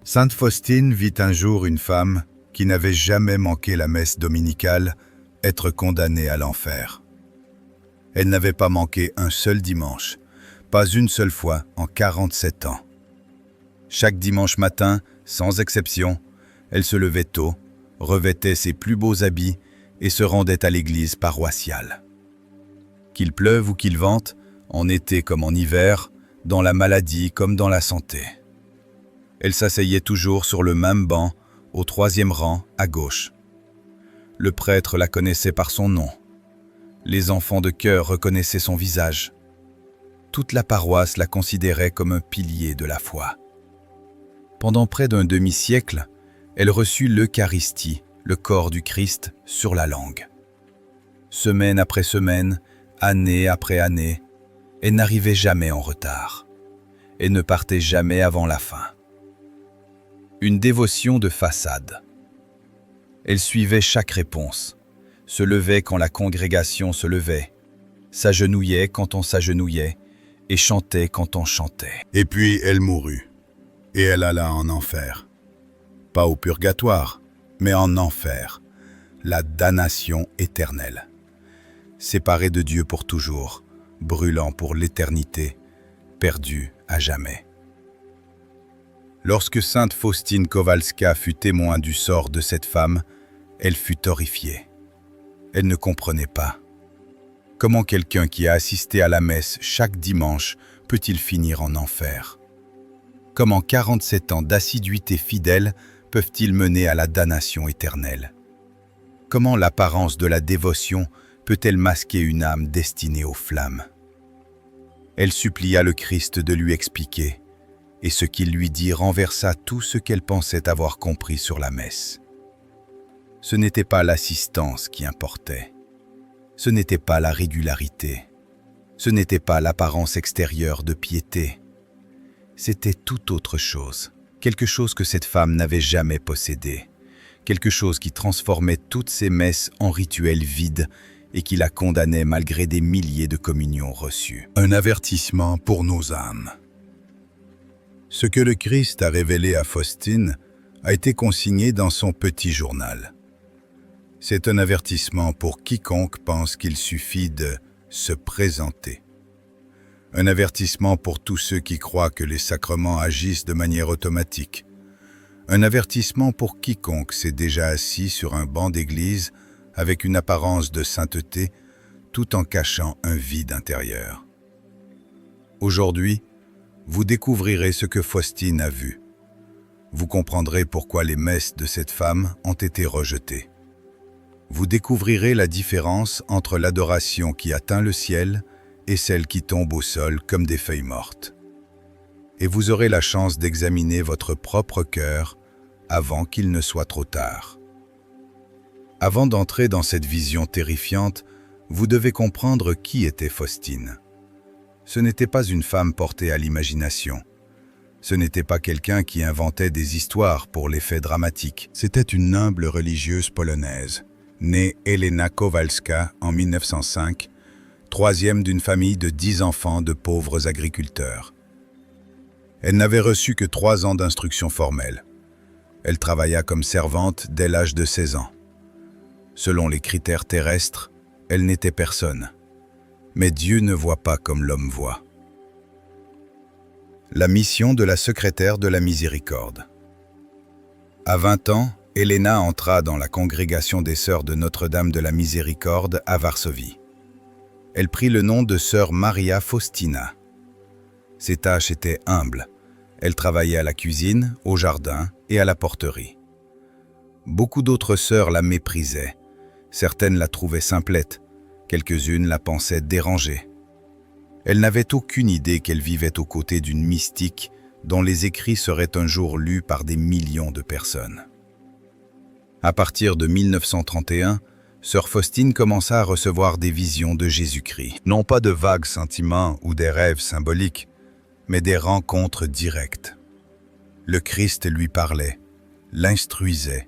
Sainte Faustine vit un jour une femme qui n'avait jamais manqué la messe dominicale être condamnée à l'enfer. Elle n'avait pas manqué un seul dimanche, pas une seule fois en 47 ans. Chaque dimanche matin, sans exception, elle se levait tôt, revêtait ses plus beaux habits et se rendait à l'église paroissiale. Qu'il pleuve ou qu'il vente, en été comme en hiver, dans la maladie comme dans la santé. Elle s'asseyait toujours sur le même banc, au 3e rang, à gauche. Le prêtre la connaissait par son nom. Les enfants de chœur reconnaissaient son visage. Toute la paroisse la considérait comme un pilier de la foi. Pendant près d'un demi-siècle, elle reçut l'Eucharistie, le corps du Christ, sur la langue. Semaine après semaine, année après année, elle n'arrivait jamais en retard. Elle ne partait jamais avant la fin. Une dévotion de façade. Elle suivait chaque réponse, se levait quand la congrégation se levait, s'agenouillait quand on s'agenouillait et chantait quand on chantait. Et puis elle mourut, et elle alla en enfer. Pas au purgatoire, mais en enfer, la damnation éternelle. Séparée de Dieu pour toujours, brûlant pour l'éternité, perdue à jamais. Lorsque sainte Faustine Kowalska fut témoin du sort de cette femme, elle fut horrifiée. Elle ne comprenait pas. Comment quelqu'un qui a assisté à la messe chaque dimanche peut-il finir en enfer? Comment 47 ans d'assiduité fidèle peuvent-ils mener à la damnation éternelle? Comment l'apparence de la dévotion peut-elle masquer une âme destinée aux flammes? Elle supplia le Christ de lui expliquer, et ce qu'il lui dit renversa tout ce qu'elle pensait avoir compris sur la messe. Ce n'était pas l'assistance qui importait. Ce n'était pas la régularité. Ce n'était pas l'apparence extérieure de piété. C'était tout autre chose, quelque chose que cette femme n'avait jamais possédé, quelque chose qui transformait toutes ses messes en rituels vides et qui la condamnait malgré des milliers de communions reçues. Un avertissement pour nos âmes. Ce que le Christ a révélé à Faustine a été consigné dans son petit journal. C'est un avertissement pour quiconque pense qu'il suffit de se présenter. Un avertissement pour tous ceux qui croient que les sacrements agissent de manière automatique. Un avertissement pour quiconque s'est déjà assis sur un banc d'église avec une apparence de sainteté tout en cachant un vide intérieur. Aujourd'hui, vous découvrirez ce que Faustine a vu. Vous comprendrez pourquoi les messes de cette femme ont été rejetées. Vous découvrirez la différence entre l'adoration qui atteint le ciel et celle qui tombe au sol comme des feuilles mortes. Et vous aurez la chance d'examiner votre propre cœur avant qu'il ne soit trop tard. Avant d'entrer dans cette vision terrifiante, vous devez comprendre qui était Faustine. Ce n'était pas une femme portée à l'imagination. Ce n'était pas quelqu'un qui inventait des histoires pour l'effet dramatique. C'était une humble religieuse polonaise, née Helena Kowalska en 1905, troisième d'une famille de 10 enfants de pauvres agriculteurs. Elle n'avait reçu que 3 ans d'instruction formelle. Elle travailla comme servante dès l'âge de 16 ans. Selon les critères terrestres, elle n'était personne. Mais Dieu ne voit pas comme l'homme voit. La mission de la secrétaire de la miséricorde. À 20 ans, Helena entra dans la congrégation des Sœurs de Notre-Dame de la Miséricorde à Varsovie. Elle prit le nom de Sœur Maria Faustina. Ses tâches étaient humbles. Elle travaillait à la cuisine, au jardin et à la porterie. Beaucoup d'autres sœurs la méprisaient. Certaines la trouvaient simplette. Quelques-unes la pensaient dérangée. Elle n'avait aucune idée qu'elle vivait aux côtés d'une mystique dont les écrits seraient un jour lus par des millions de personnes. À partir de 1931, Sœur Faustine commença à recevoir des visions de Jésus-Christ. Non pas de vagues sentiments ou des rêves symboliques, mais des rencontres directes. Le Christ lui parlait, l'instruisait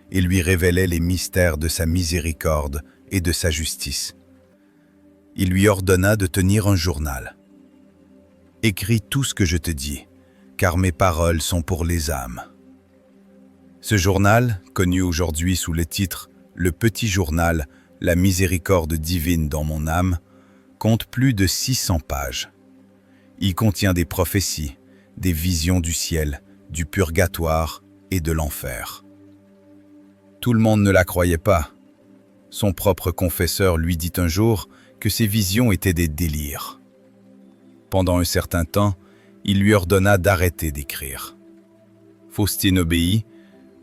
et lui révélait les mystères de sa miséricorde et de sa justice. Il lui ordonna de tenir un journal. « Écris tout ce que je te dis, car mes paroles sont pour les âmes. Ce journal, connu aujourd'hui sous le titre « Le petit journal, la miséricorde divine dans mon âme », compte plus de 600 pages. Il contient des prophéties, des visions du ciel, du purgatoire et de l'enfer. Tout le monde ne la croyait pas. Son propre confesseur lui dit un jour que ces visions étaient des délires. Pendant un certain temps, il lui ordonna d'arrêter d'écrire. Faustine obéit,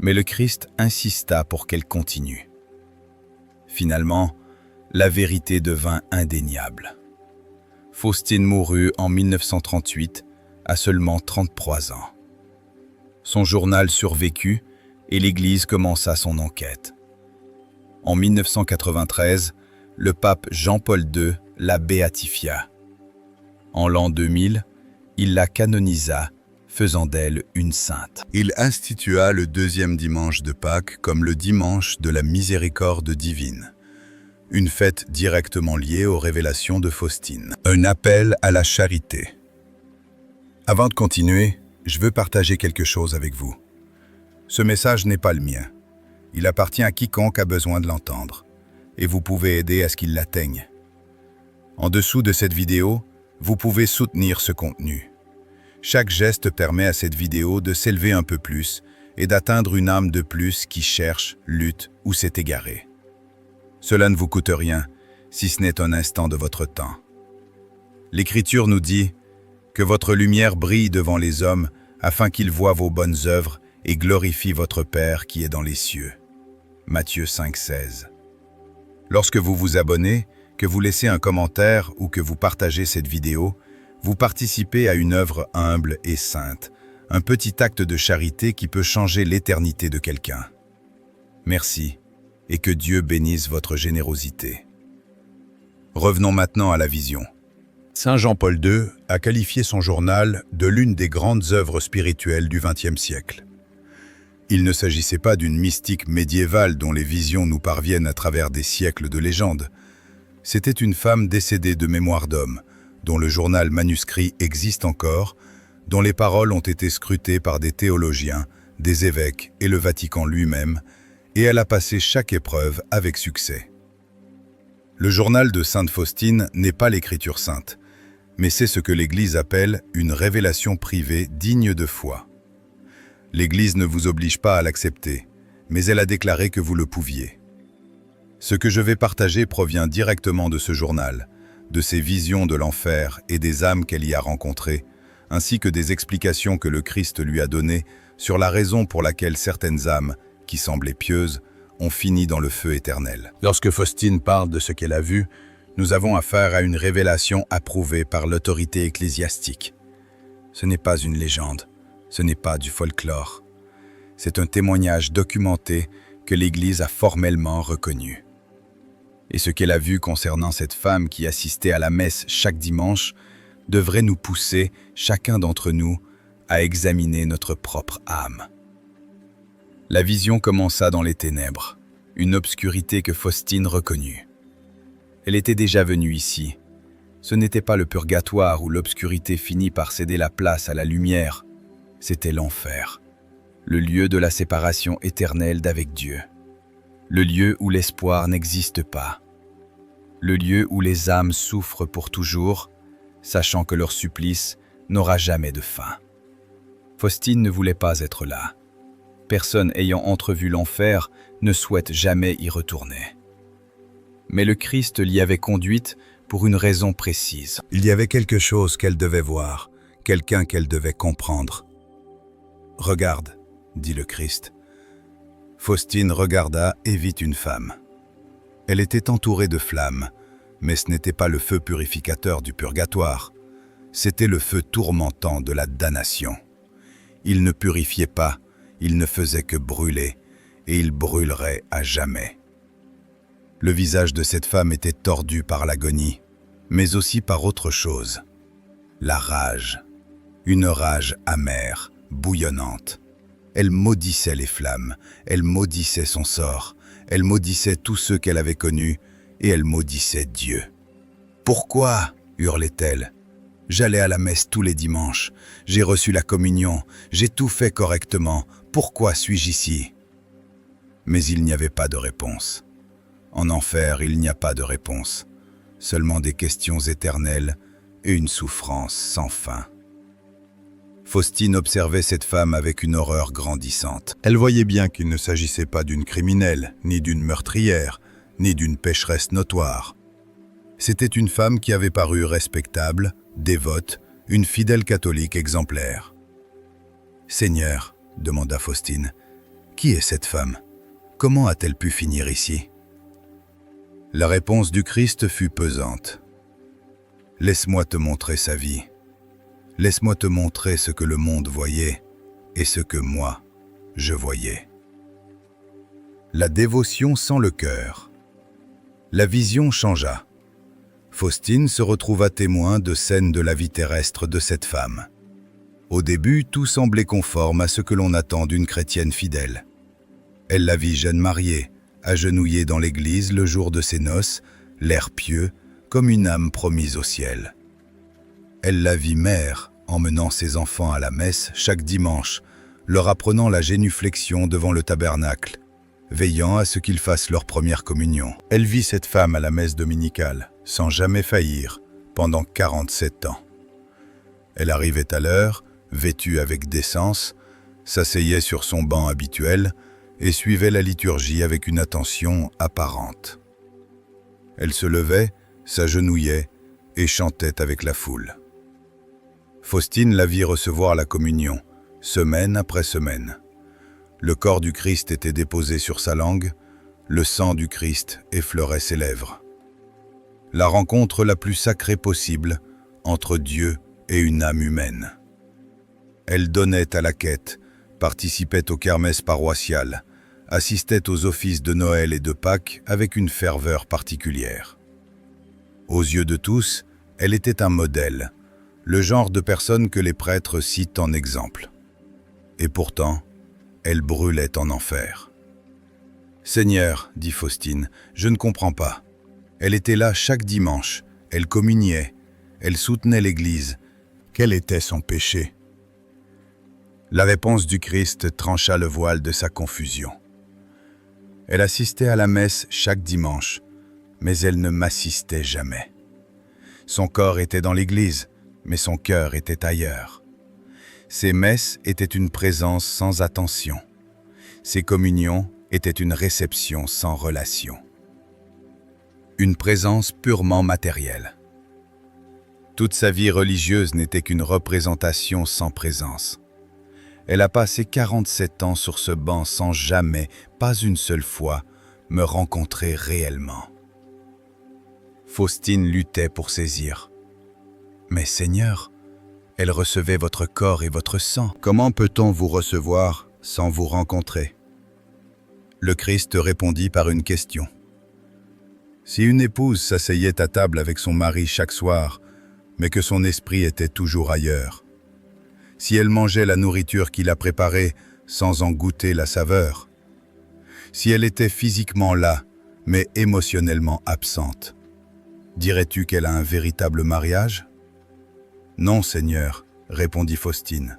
mais le Christ insista pour qu'elle continue. Finalement, la vérité devint indéniable. Faustine mourut en 1938, à seulement 33 ans. Son journal survécut et l'Église commença son enquête. En 1993, le pape Jean-Paul II la béatifia. En l'an 2000, il la canonisa, faisant d'elle une sainte. Il institua le deuxième dimanche de Pâques comme le dimanche de la miséricorde divine, une fête directement liée aux révélations de Faustine. Un appel à la charité. Avant de continuer, je veux partager quelque chose avec vous. Ce message n'est pas le mien. Il appartient à quiconque a besoin de l'entendre, et vous pouvez aider à ce qu'il l'atteigne. En dessous de cette vidéo, vous pouvez soutenir ce contenu. Chaque geste permet à cette vidéo de s'élever un peu plus et d'atteindre une âme de plus qui cherche, lutte ou s'est égarée. Cela ne vous coûte rien, si ce n'est un instant de votre temps. L'Écriture nous dit que votre lumière brille devant les hommes afin qu'ils voient vos bonnes œuvres et glorifient votre Père qui est dans les cieux. Matthieu 5,16. Lorsque vous vous abonnez, que vous laissez un commentaire ou que vous partagez cette vidéo, vous participez à une œuvre humble et sainte, un petit acte de charité qui peut changer l'éternité de quelqu'un. Merci, et que Dieu bénisse votre générosité. Revenons maintenant à la vision. Saint Jean-Paul II a qualifié son journal de l'une des grandes œuvres spirituelles du XXe siècle. Il ne s'agissait pas d'une mystique médiévale dont les visions nous parviennent à travers des siècles de légendes. C'était une femme décédée de mémoire d'homme, dont le journal manuscrit existe encore, dont les paroles ont été scrutées par des théologiens, des évêques et le Vatican lui-même, et elle a passé chaque épreuve avec succès. Le journal de Sainte Faustine n'est pas l'écriture sainte, mais c'est ce que l'Église appelle une révélation privée digne de foi. L'Église ne vous oblige pas à l'accepter, mais elle a déclaré que vous le pouviez. Ce que je vais partager provient directement de ce journal, de ses visions de l'enfer et des âmes qu'elle y a rencontrées, ainsi que des explications que le Christ lui a données sur la raison pour laquelle certaines âmes, qui semblaient pieuses, ont fini dans le feu éternel. Lorsque Faustine parle de ce qu'elle a vu, nous avons affaire à une révélation approuvée par l'autorité ecclésiastique. Ce n'est pas une légende, ce n'est pas du folklore. C'est un témoignage documenté que l'Église a formellement reconnu. Et ce qu'elle a vu concernant cette femme qui assistait à la messe chaque dimanche devrait nous pousser, chacun d'entre nous, à examiner notre propre âme. La vision commença dans les ténèbres, une obscurité que Faustine reconnut. Elle était déjà venue ici. Ce n'était pas le purgatoire où l'obscurité finit par céder la place à la lumière. C'était l'enfer, le lieu de la séparation éternelle d'avec Dieu. Le lieu où l'espoir n'existe pas. Le lieu où les âmes souffrent pour toujours, sachant que leur supplice n'aura jamais de fin. Faustine ne voulait pas être là. Personne ayant entrevu l'enfer ne souhaite jamais y retourner. Mais le Christ l'y avait conduite pour une raison précise. Il y avait quelque chose qu'elle devait voir, quelqu'un qu'elle devait comprendre. « Regarde », dit le Christ. Faustine regarda et vit une femme. Elle était entourée de flammes, mais ce n'était pas le feu purificateur du purgatoire. C'était le feu tourmentant de la damnation. Il ne purifiait pas, il ne faisait que brûler, et il brûlerait à jamais. Le visage de cette femme était tordu par l'agonie, mais aussi par autre chose. La rage. Une rage amère, bouillonnante. Elle maudissait les flammes, elle maudissait son sort, elle maudissait tous ceux qu'elle avait connus, et elle maudissait Dieu. « Pourquoi » hurlait-elle. « J'allais à la messe tous les dimanches. J'ai reçu la communion. J'ai tout fait correctement. Pourquoi suis-je ici ?» Mais il n'y avait pas de réponse. En enfer, il n'y a pas de réponse. Seulement des questions éternelles et une souffrance sans fin. Faustine observait cette femme avec une horreur grandissante. Elle voyait bien qu'il ne s'agissait pas d'une criminelle, ni d'une meurtrière, ni d'une pécheresse notoire. C'était une femme qui avait paru respectable, dévote, une fidèle catholique exemplaire. « Seigneur, » demanda Faustine, « qui est cette femme? Comment a-t-elle pu finir ici ?» La réponse du Christ fut pesante. « Laisse-moi te montrer sa vie. Laisse-moi te montrer ce que le monde voyait et ce que moi, je voyais. » La dévotion sans le cœur. La vision changea. Faustine se retrouva témoin de scènes de la vie terrestre de cette femme. Au début, tout semblait conforme à ce que l'on attend d'une chrétienne fidèle. Elle la vit jeune mariée, agenouillée dans l'église le jour de ses noces, l'air pieux, comme une âme promise au ciel. Elle la vit mère, emmenant ses enfants à la messe chaque dimanche, leur apprenant la génuflexion devant le tabernacle, veillant à ce qu'ils fassent leur première communion. Elle vit cette femme à la messe dominicale, sans jamais faillir, pendant 47 ans. Elle arrivait à l'heure, vêtue avec décence, s'asseyait sur son banc habituel et suivait la liturgie avec une attention apparente. Elle se levait, s'agenouillait et chantait avec la foule. Faustine la vit recevoir la communion, semaine après semaine. Le corps du Christ était déposé sur sa langue, le sang du Christ effleurait ses lèvres. La rencontre la plus sacrée possible entre Dieu et une âme humaine. Elle donnait à la quête, participait aux kermesses paroissiales, assistait aux offices de Noël et de Pâques avec une ferveur particulière. Aux yeux de tous, elle était un modèle, le genre de personne que les prêtres citent en exemple. Et pourtant, elle brûlait en enfer. « Seigneur, dit Faustine, je ne comprends pas. Elle était là chaque dimanche, elle communiait, elle soutenait l'Église. Quel était son péché ?» La réponse du Christ trancha le voile de sa confusion. Elle assistait à la messe chaque dimanche, mais elle ne m'assistait jamais. Son corps était dans l'Église, mais son cœur était ailleurs. Ses messes étaient une présence sans attention. Ses communions étaient une réception sans relation. Une présence purement matérielle. Toute sa vie religieuse n'était qu'une représentation sans présence. Elle a passé 47 ans sur ce banc sans jamais, pas une seule fois, me rencontrer réellement. Faustine luttait pour saisir. « Mais Seigneur, elle recevait votre corps et votre sang. Comment peut-on vous recevoir sans vous rencontrer ?» Le Christ répondit par une question. Si une épouse s'asseyait à table avec son mari chaque soir, mais que son esprit était toujours ailleurs, si elle mangeait la nourriture qu'il a préparée sans en goûter la saveur, si elle était physiquement là, mais émotionnellement absente, dirais-tu qu'elle a un véritable mariage ? Non, Seigneur, répondit Faustine.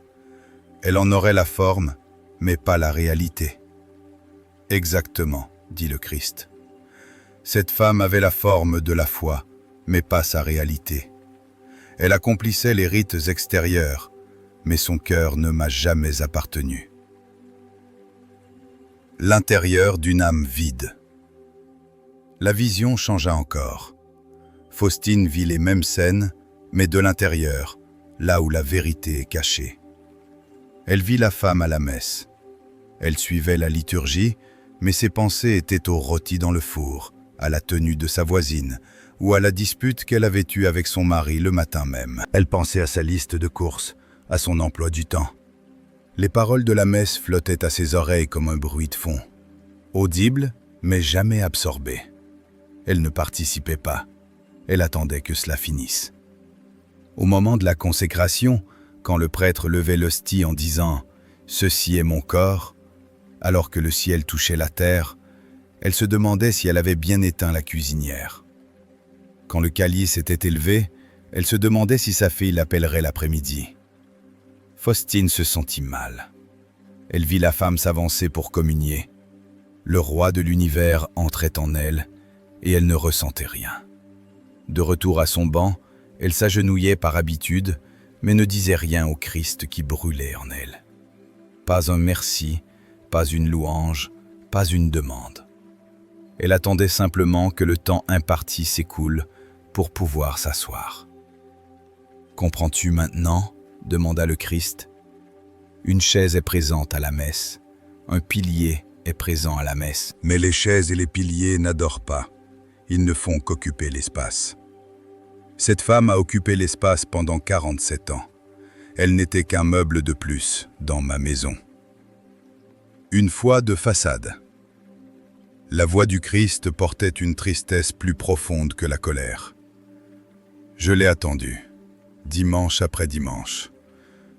Elle en aurait la forme, mais pas la réalité. Exactement, dit le Christ. Cette femme avait la forme de la foi, mais pas sa réalité. Elle accomplissait les rites extérieurs, mais son cœur ne m'a jamais appartenu. L'intérieur d'une âme vide. La vision changea encore. Faustine vit les mêmes scènes, mais de l'intérieur, là où la vérité est cachée. Elle vit la femme à la messe. Elle suivait la liturgie, mais ses pensées étaient au rôti dans le four, à la tenue de sa voisine, ou à la dispute qu'elle avait eue avec son mari le matin même. Elle pensait à sa liste de courses, à son emploi du temps. Les paroles de la messe flottaient à ses oreilles comme un bruit de fond, audible, mais jamais absorbé. Elle ne participait pas. Elle attendait que cela finisse. Au moment de la consécration, quand le prêtre levait l'hostie en disant « Ceci est mon corps », alors que le ciel touchait la terre, elle se demandait si elle avait bien éteint la cuisinière. Quand le calice était élevé, Elle se demandait si sa fille l'appellerait l'après-midi. Faustine se sentit mal. Elle vit la femme s'avancer pour communier. Le roi de l'univers entrait en elle, et elle ne ressentait rien. De retour à son banc, elle s'agenouillait par habitude, mais ne disait rien au Christ qui brûlait en elle. Pas un merci, pas une louange, pas une demande. Elle attendait simplement que le temps imparti s'écoule pour pouvoir s'asseoir. « Comprends-tu maintenant ?» demanda le Christ. « Une chaise est présente à la messe, un pilier est présent à la messe. Mais les chaises et les piliers n'adorent pas. Ils ne font qu'occuper l'espace. Cette femme a occupé l'espace pendant 47 ans. Elle n'était qu'un meuble de plus dans ma maison. » Une foi de façade. La voix du Christ portait une tristesse plus profonde que la colère. Je l'ai attendue, dimanche après dimanche.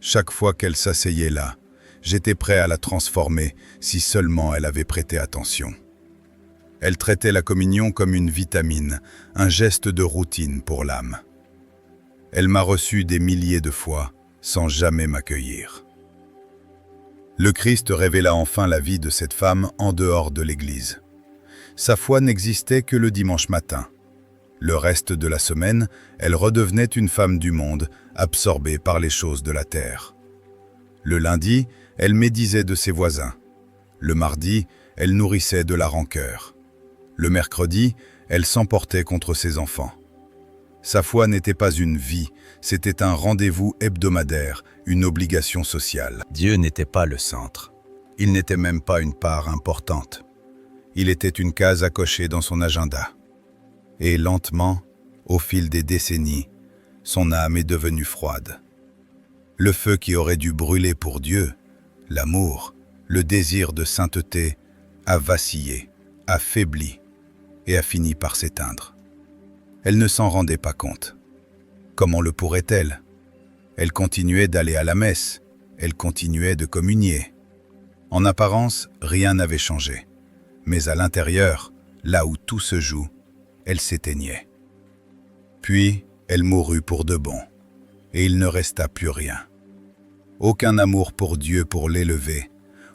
Chaque fois qu'elle s'asseyait là, j'étais prêt à la transformer si seulement elle avait prêté attention. Elle traitait la communion comme une vitamine, un geste de routine pour l'âme. Elle m'a reçu des milliers de fois sans jamais m'accueillir. Le Christ révéla enfin la vie de cette femme en dehors de l'Église. Sa foi n'existait que le dimanche matin. Le reste de la semaine, elle redevenait une femme du monde, absorbée par les choses de la terre. Le lundi, elle médisait de ses voisins. Le mardi, elle nourrissait de la rancœur. Le mercredi, elle s'emportait contre ses enfants. Sa foi n'était pas une vie, c'était un rendez-vous hebdomadaire, une obligation sociale. Dieu n'était pas le centre. Il n'était même pas une part importante. Il était une case à cocher dans son agenda. Et lentement, au fil des décennies, son âme est devenue froide. Le feu qui aurait dû brûler pour Dieu, l'amour, le désir de sainteté, a vacillé, a faibli et a fini par s'éteindre. Elle ne s'en rendait pas compte. Comment le pourrait-elle? Elle continuait d'aller à la messe, elle continuait de communier. En apparence, rien n'avait changé. Mais à l'intérieur, là où tout se joue, elle s'éteignait. Puis, elle mourut pour de bon, et il ne resta plus rien. Aucun amour pour Dieu pour l'élever,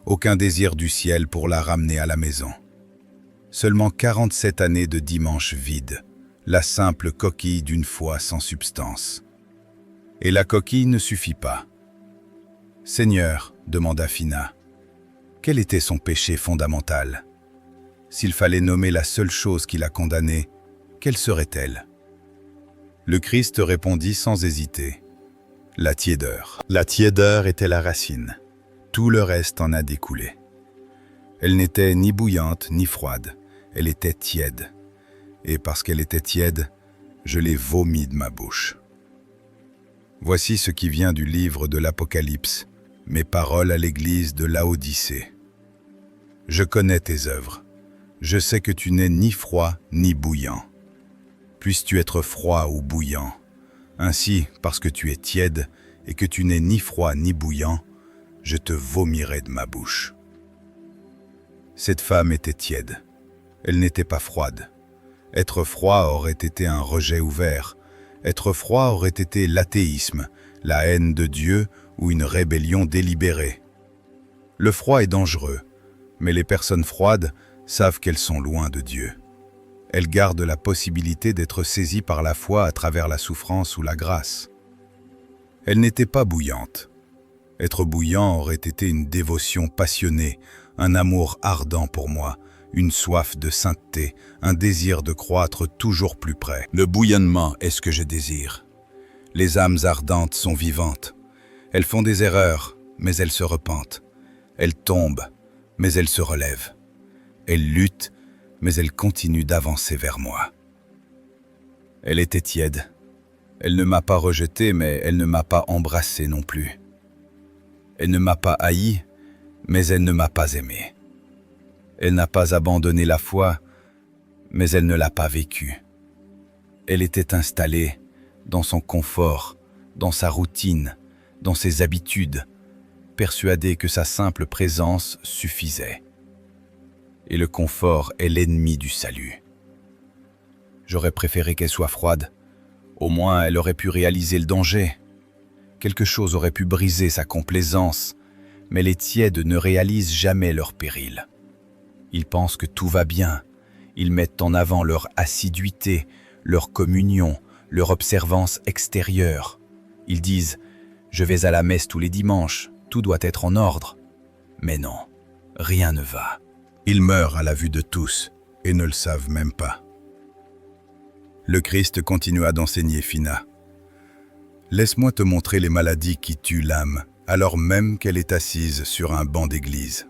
aucun désir du ciel pour la ramener à la maison. Seulement 47 années de dimanche vides, la simple coquille d'une foi sans substance. Et la coquille ne suffit pas. « Seigneur, demanda Phina, quel était son péché fondamental? S'il fallait nommer la seule chose qui l'a condamnée, quelle serait-elle? » Le Christ répondit sans hésiter. La tiédeur. La tiédeur était la racine. Tout le reste en a découlé. Elle n'était ni bouillante ni froide. Elle était tiède. Et parce qu'elle était tiède, je l'ai vomi de ma bouche. Voici ce qui vient du livre de l'Apocalypse, mes paroles à l'église de Laodicée. Je connais tes œuvres. Je sais que tu n'es ni froid ni bouillant. Puisses-tu être froid ou bouillant. Ainsi, parce que tu es tiède et que tu n'es ni froid ni bouillant, je te vomirai de ma bouche. Cette femme était tiède. Elle n'était pas froide. Être froid aurait été un rejet ouvert. Être froid aurait été l'athéisme, la haine de Dieu ou une rébellion délibérée. Le froid est dangereux, mais les personnes froides savent qu'elles sont loin de Dieu. Elles gardent la possibilité d'être saisies par la foi à travers la souffrance ou la grâce. Elle n'était pas bouillante. Être bouillant aurait été une dévotion passionnée, un amour ardent pour moi, une soif de sainteté, un désir de croître toujours plus près. Le bouillonnement est ce que je désire. Les âmes ardentes sont vivantes. Elles font des erreurs, mais elles se repentent. Elles tombent, mais elles se relèvent. Elles luttent, mais elles continuent d'avancer vers moi. Elle était tiède. Elle ne m'a pas rejeté, mais elle ne m'a pas embrassé non plus. Elle ne m'a pas haï, mais elle ne m'a pas aimé. Elle n'a pas abandonné la foi, mais elle ne l'a pas vécue. Elle était installée dans son confort, dans sa routine, dans ses habitudes, persuadée que sa simple présence suffisait. Et le confort est l'ennemi du salut. J'aurais préféré qu'elle soit froide, Au moins, elle aurait pu réaliser le danger. Quelque chose aurait pu briser sa complaisance, mais les tièdes ne réalisent jamais leur péril. Ils pensent que tout va bien. Ils mettent en avant leur assiduité, leur communion, leur observance extérieure. Ils disent « Je vais à la messe tous les dimanches, tout doit être en ordre ». Mais non, rien ne va. Ils meurent à la vue de tous et ne le savent même pas. Le Christ continua d'enseigner Phina. « Laisse-moi te montrer les maladies qui tuent l'âme, alors même qu'elle est assise sur un banc d'église. »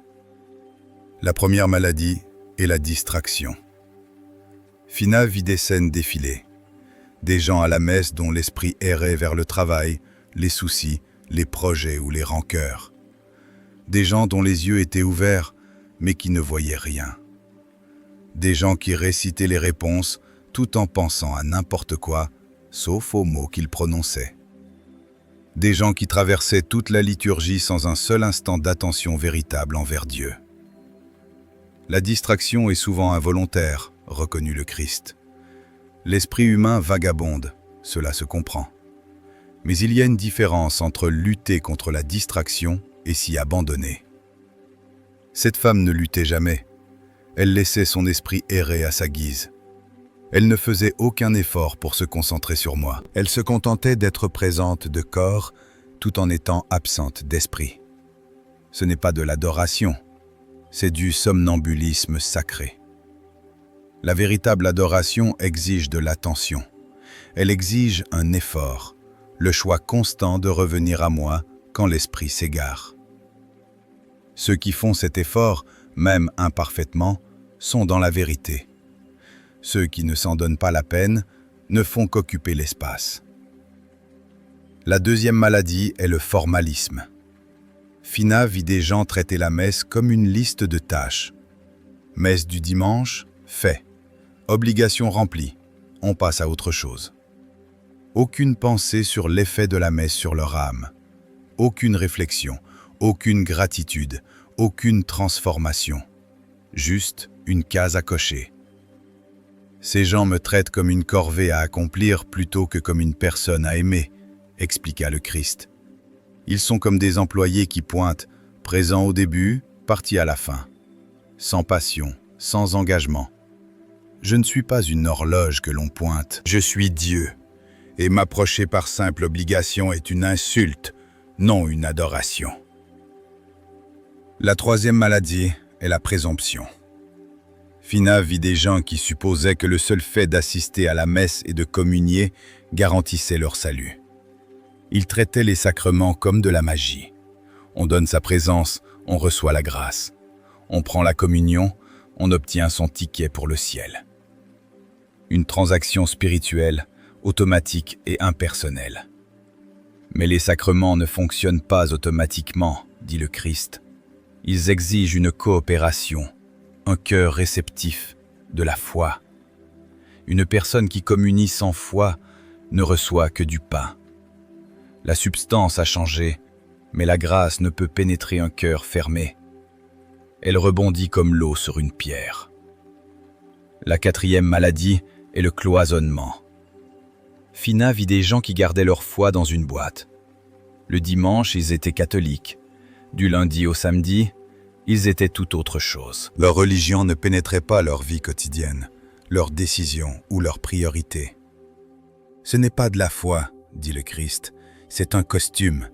La première maladie est la distraction. Phina vit des scènes défiler. Des gens à la messe dont l'esprit errait vers le travail, les soucis, les projets ou les rancœurs. Des gens dont les yeux étaient ouverts, mais qui ne voyaient rien. Des gens qui récitaient les réponses tout en pensant à n'importe quoi, sauf aux mots qu'ils prononçaient. Des gens qui traversaient toute la liturgie sans un seul instant d'attention véritable envers Dieu. La distraction est souvent involontaire, reconnut le Christ. L'esprit humain vagabonde, cela se comprend. Mais il y a une différence entre lutter contre la distraction et s'y abandonner. Cette femme ne luttait jamais. Elle laissait son esprit errer à sa guise. Elle ne faisait aucun effort pour se concentrer sur moi. Elle se contentait d'être présente de corps tout en étant absente d'esprit. Ce n'est pas de l'adoration, c'est du somnambulisme sacré. La véritable adoration exige de l'attention. Elle exige un effort, le choix constant de revenir à moi quand l'esprit s'égare. Ceux qui font cet effort, même imparfaitement, sont dans la vérité. Ceux qui ne s'en donnent pas la peine ne font qu'occuper l'espace. La deuxième maladie est le formalisme. Phina vit des gens traiter la messe comme une liste de tâches. Messe du dimanche, fait. Obligation remplie, on passe à autre chose. Aucune pensée sur l'effet de la messe sur leur âme. Aucune réflexion, aucune gratitude, aucune transformation. Juste une case à cocher. Ces gens me traitent comme une corvée à accomplir plutôt que comme une personne à aimer, expliqua le Christ. Ils sont comme des employés qui pointent, présents au début, partis à la fin. Sans passion, sans engagement. Je ne suis pas une horloge que l'on pointe, je suis Dieu. Et m'approcher par simple obligation est une insulte, non une adoration. La troisième maladie est la présomption. Phina vit des gens qui supposaient que le seul fait d'assister à la messe et de communier garantissait leur salut. Ils traitaient les sacrements comme de la magie. On donne sa présence, on reçoit la grâce. On prend la communion, on obtient son ticket pour le ciel. Une transaction spirituelle, automatique et impersonnelle. Mais les sacrements ne fonctionnent pas automatiquement, dit le Christ. Ils exigent une coopération, un cœur réceptif, de la foi. Une personne qui communie sans foi ne reçoit que du pain. La substance a changé, mais la grâce ne peut pénétrer un cœur fermé. Elle rebondit comme l'eau sur une pierre. La quatrième maladie est le cloisonnement. Phina vit des gens qui gardaient leur foi dans une boîte. Le dimanche, ils étaient catholiques. Du lundi au samedi, ils étaient tout autre chose. Leur religion ne pénétrait pas leur vie quotidienne, leurs décisions ou leurs priorités. Ce n'est pas de la foi, dit le Christ, c'est un costume.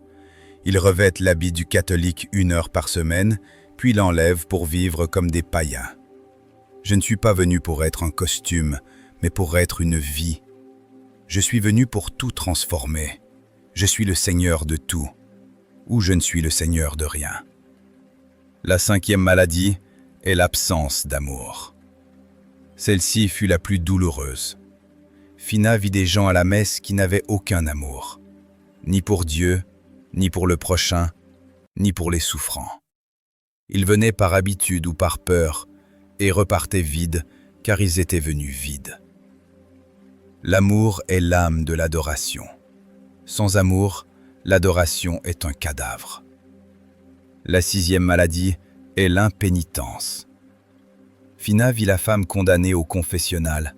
Ils revêtent l'habit du catholique 1 heure par semaine, puis l'enlèvent pour vivre comme des païens. Je ne suis pas venu pour être un costume, mais pour être une vie. Je suis venu pour tout transformer. Je suis le Seigneur de tout, ou je ne suis le Seigneur de rien. La cinquième maladie est l'absence d'amour. Celle-ci fut la plus douloureuse. Phina vit des gens à la messe qui n'avaient aucun amour, ni pour Dieu, ni pour le prochain, ni pour les souffrants. Ils venaient par habitude ou par peur et repartaient vides car ils étaient venus vides. L'amour est l'âme de l'adoration. Sans amour, l'adoration est un cadavre. La sixième maladie est l'impénitence. Phina vit la femme condamnée au confessionnal.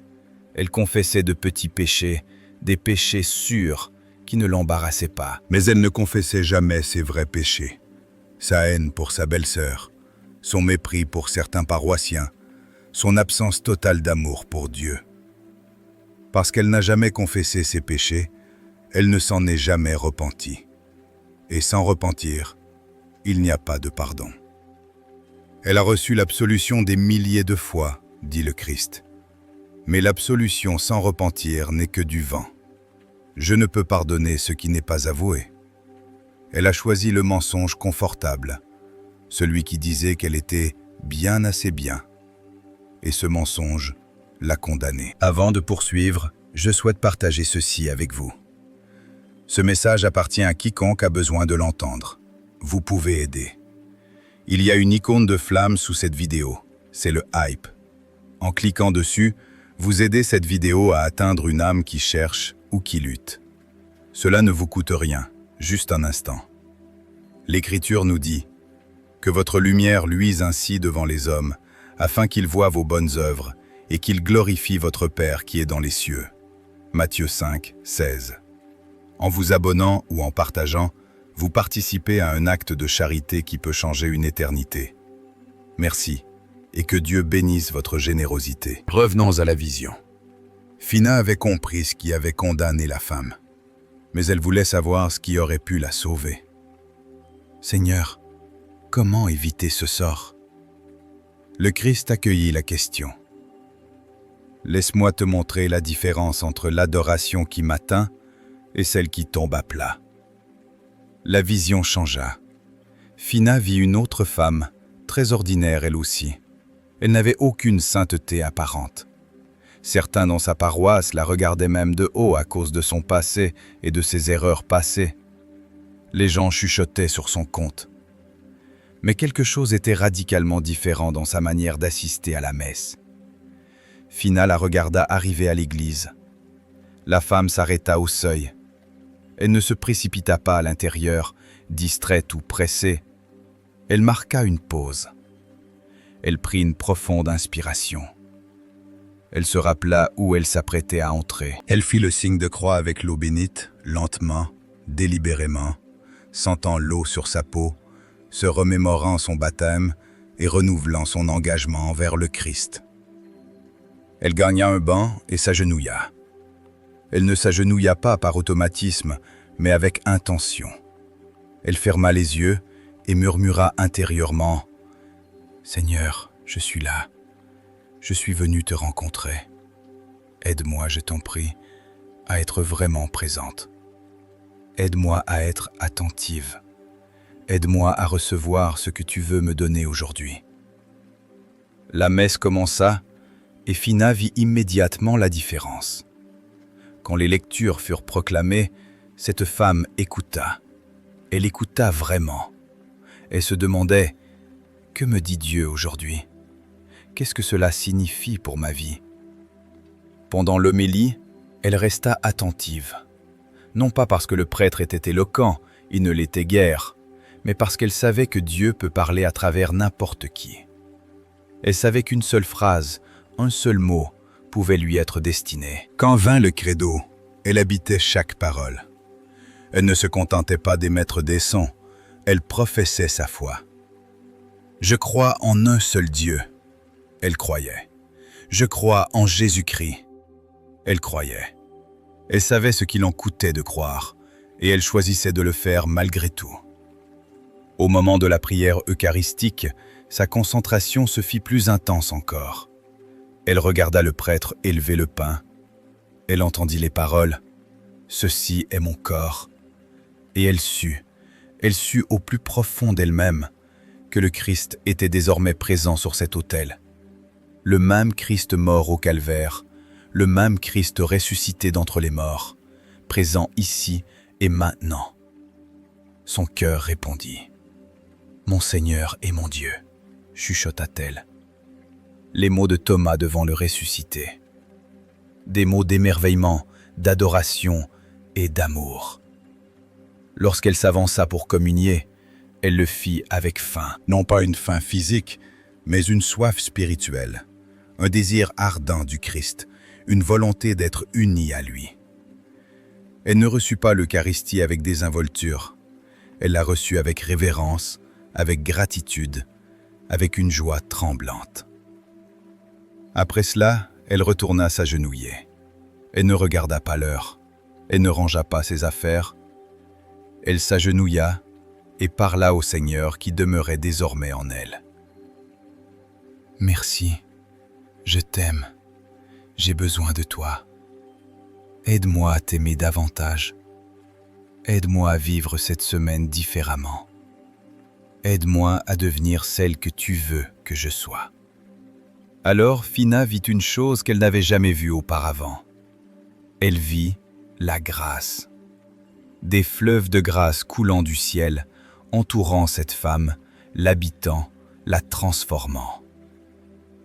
Elle confessait de petits péchés, des péchés sûrs qui ne l'embarrassaient pas. Mais elle ne confessait jamais ses vrais péchés. Sa haine pour sa belle-sœur, son mépris pour certains paroissiens, son absence totale d'amour pour Dieu. Parce qu'elle n'a jamais confessé ses péchés, elle ne s'en est jamais repentie. Et sans repentir, il n'y a pas de pardon. Elle a reçu l'absolution des milliers de fois, dit le Christ. Mais l'absolution sans repentir n'est que du vent. Je ne peux pardonner ce qui n'est pas avoué. Elle a choisi le mensonge confortable, celui qui disait qu'elle était bien assez bien. Et ce mensonge l'a condamnée. Avant de poursuivre, je souhaite partager ceci avec vous. Ce message appartient à quiconque a besoin de l'entendre. Vous pouvez aider. Il y a une icône de flamme sous cette vidéo. C'est le hype. En cliquant dessus, vous aidez cette vidéo à atteindre une âme qui cherche ou qui lutte. Cela ne vous coûte rien, juste un instant. L'Écriture nous dit que votre lumière luise ainsi devant les hommes, afin qu'ils voient vos bonnes œuvres et qu'ils glorifient votre Père qui est dans les cieux. Matthieu 5, 16. En vous abonnant ou en partageant, vous participez à un acte de charité qui peut changer une éternité. Merci, et que Dieu bénisse votre générosité. Revenons à la vision. Phina avait compris ce qui avait condamné la femme, mais elle voulait savoir ce qui aurait pu la sauver. Seigneur, comment éviter ce sort? Le Christ accueillit la question. Laisse-moi te montrer la différence entre l'adoration qui m'atteint et celle qui tombe à plat. La vision changea. Phina vit une autre femme, très ordinaire elle aussi. Elle n'avait aucune sainteté apparente. Certains dans sa paroisse la regardaient même de haut à cause de son passé et de ses erreurs passées. Les gens chuchotaient sur son compte. Mais quelque chose était radicalement différent dans sa manière d'assister à la messe. Phina la regarda arriver à l'église. La femme s'arrêta au seuil. Elle ne se précipita pas à l'intérieur, distraite ou pressée. Elle marqua une pause. Elle prit une profonde inspiration. Elle se rappela où elle s'apprêtait à entrer. Elle fit le signe de croix avec l'eau bénite, lentement, délibérément, sentant l'eau sur sa peau, se remémorant son baptême et renouvelant son engagement envers le Christ. Elle gagna un banc et s'agenouilla. Elle ne s'agenouilla pas par automatisme, mais avec intention. Elle ferma les yeux et murmura intérieurement « Seigneur, je suis là. Je suis venu te rencontrer. Aide-moi, je t'en prie, à être vraiment présente. Aide-moi à être attentive. Aide-moi à recevoir ce que tu veux me donner aujourd'hui. » La messe commença et Phina vit immédiatement la différence. Quand les lectures furent proclamées, cette femme écouta. Elle écouta vraiment. Elle se demandait « Que me dit Dieu aujourd'hui ? Qu'est-ce que cela signifie pour ma vie ?» Pendant l'homélie, elle resta attentive. Non pas parce que le prêtre était éloquent, il ne l'était guère, mais parce qu'elle savait que Dieu peut parler à travers n'importe qui. Elle savait qu'une seule phrase, un seul mot, pouvait lui être destiné. Quand vint le credo, elle habitait chaque parole. Elle ne se contentait pas d'émettre des sons, elle professait sa foi. Je crois en un seul Dieu. Elle croyait. Je crois en Jésus-Christ. Elle croyait. Elle savait ce qu'il en coûtait de croire, et elle choisissait de le faire malgré tout. Au moment de la prière eucharistique, sa concentration se fit plus intense encore. Elle regarda le prêtre élever le pain. Elle entendit les paroles « Ceci est mon corps ». Et elle sut au plus profond d'elle-même que le Christ était désormais présent sur cet autel. Le même Christ mort au calvaire, le même Christ ressuscité d'entre les morts, présent ici et maintenant. Son cœur répondit « Mon Seigneur et mon Dieu », chuchota-t-elle. Les mots de Thomas devant le ressuscité. Des mots d'émerveillement, d'adoration et d'amour. Lorsqu'elle s'avança pour communier, elle le fit avec faim. Non pas une faim physique, mais une soif spirituelle, un désir ardent du Christ, une volonté d'être unie à lui. Elle ne reçut pas l'Eucharistie avec désinvolture. Elle la reçut avec révérence, avec gratitude, avec une joie tremblante. Après cela, elle retourna s'agenouiller. Elle ne regarda pas l'heure. Elle ne rangea pas ses affaires. Elle s'agenouilla et parla au Seigneur qui demeurait désormais en elle. « Merci, je t'aime, j'ai besoin de toi. Aide-moi à t'aimer davantage. Aide-moi à vivre cette semaine différemment. Aide-moi à devenir celle que tu veux que je sois. » Alors Phina vit une chose qu'elle n'avait jamais vue auparavant. Elle vit la grâce. Des fleuves de grâce coulant du ciel, entourant cette femme, l'habitant, la transformant.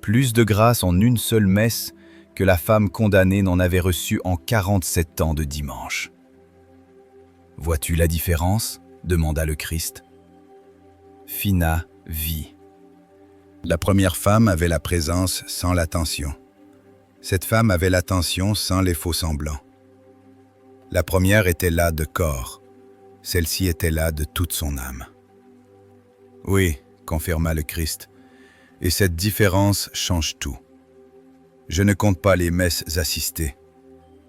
Plus de grâce en une seule messe que la femme condamnée n'en avait reçu en 47 ans de dimanche. « Vois-tu la différence ?» demanda le Christ. Phina vit. La première femme avait la présence sans l'attention. Cette femme avait l'attention sans les faux-semblants. La première était là de corps, celle-ci était là de toute son âme. « Oui, » confirma le Christ, « et cette différence change tout. Je ne compte pas les messes assistées.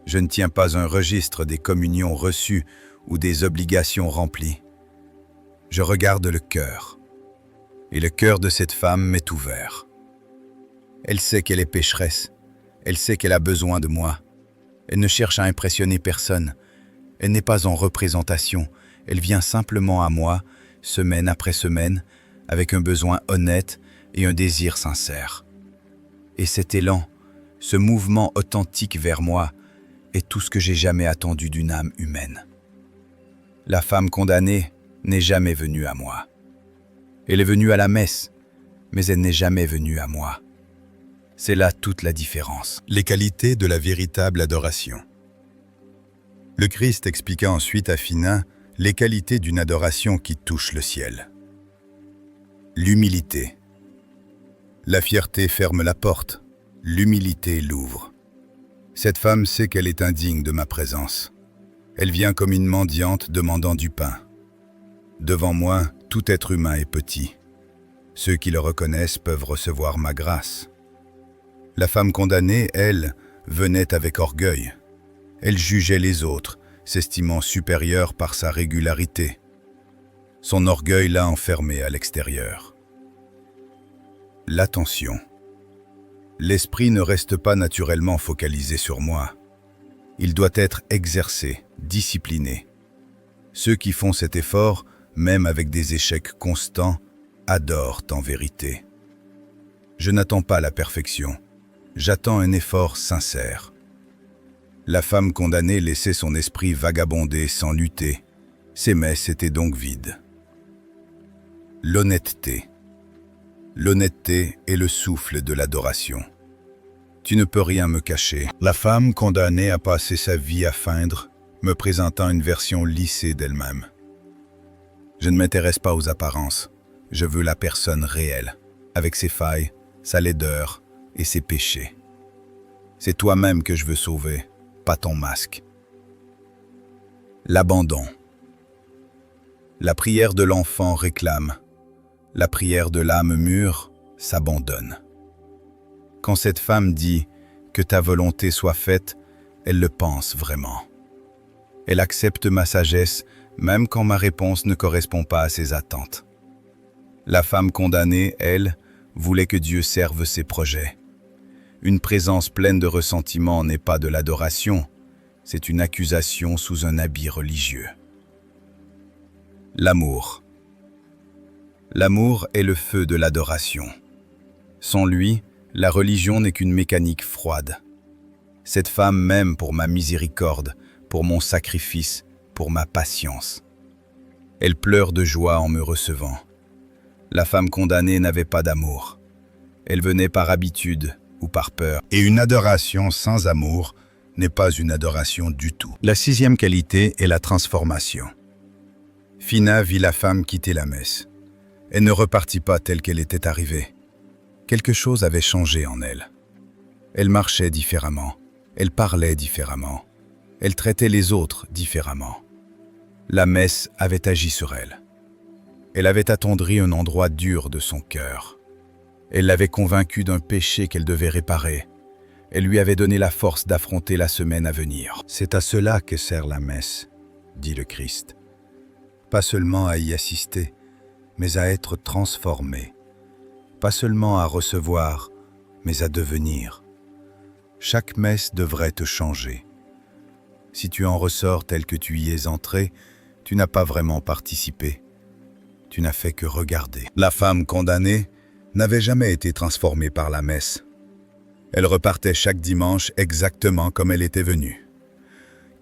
Je ne tiens pas un registre des communions reçues ou des obligations remplies. Je regarde le cœur. Et le cœur de cette femme m'est ouvert. Elle sait qu'elle est pécheresse. Elle sait qu'elle a besoin de moi. Elle ne cherche à impressionner personne. Elle n'est pas en représentation. Elle vient simplement à moi, semaine après semaine, avec un besoin honnête et un désir sincère. Et cet élan, ce mouvement authentique vers moi, est tout ce que j'ai jamais attendu d'une âme humaine. La femme condamnée n'est jamais venue à moi. Elle est venue à la messe, mais elle n'est jamais venue à moi. C'est là toute la différence. Les qualités de la véritable adoration. Le Christ expliqua ensuite à Phina les qualités d'une adoration qui touche le ciel. L'humilité. La fierté ferme la porte, l'humilité l'ouvre. Cette femme sait qu'elle est indigne de ma présence. Elle vient comme une mendiante demandant du pain. Devant moi, tout être humain est petit. Ceux qui le reconnaissent peuvent recevoir ma grâce. La femme condamnée, elle, venait avec orgueil. Elle jugeait les autres, s'estimant supérieure par sa régularité. Son orgueil l'a enfermée à l'extérieur. L'attention. L'esprit ne reste pas naturellement focalisé sur moi. Il doit être exercé, discipliné. Ceux qui font cet effort, même avec des échecs constants, adorent en vérité. Je n'attends pas la perfection, j'attends un effort sincère. La femme condamnée laissait son esprit vagabonder sans lutter. Ses messes étaient donc vides. L'honnêteté. L'honnêteté est le souffle de l'adoration. Tu ne peux rien me cacher. La femme condamnée a passé sa vie à feindre, me présentant une version lissée d'elle-même. Je ne m'intéresse pas aux apparences. Je veux la personne réelle, avec ses failles, sa laideur et ses péchés. C'est toi-même que je veux sauver, pas ton masque. L'abandon. La prière de l'enfant réclame. La prière de l'âme mûre s'abandonne. Quand cette femme dit « que ta volonté soit faite », elle le pense vraiment. Elle accepte ma sagesse, même quand ma réponse ne correspond pas à ses attentes. La femme condamnée, elle, voulait que Dieu serve ses projets. Une présence pleine de ressentiment n'est pas de l'adoration, c'est une accusation sous un habit religieux. L'amour. L'amour est le feu de l'adoration. Sans lui, la religion n'est qu'une mécanique froide. Cette femme m'aime pour ma miséricorde, pour mon sacrifice, pour ma patience. Elle pleure de joie en me recevant. La femme condamnée n'avait pas d'amour. Elle venait par habitude ou par peur. Et une adoration sans amour n'est pas une adoration du tout. La 6e qualité est la transformation. Phina vit la femme quitter la messe. Elle ne repartit pas telle qu'elle était arrivée. Quelque chose avait changé en elle. Elle marchait différemment, elle parlait différemment. Elle traitait les autres différemment. La messe avait agi sur elle. Elle avait attendri un endroit dur de son cœur. Elle l'avait convaincue d'un péché qu'elle devait réparer. Elle lui avait donné la force d'affronter la semaine à venir. C'est à cela que sert la messe, dit le Christ. Pas seulement à y assister, mais à être transformé. Pas seulement à recevoir, mais à devenir. Chaque messe devrait te changer. Si tu en ressors tel que tu y es entré, tu n'as pas vraiment participé. Tu n'as fait que regarder. La femme condamnée n'avait jamais été transformée par la messe. Elle repartait chaque dimanche exactement comme elle était venue.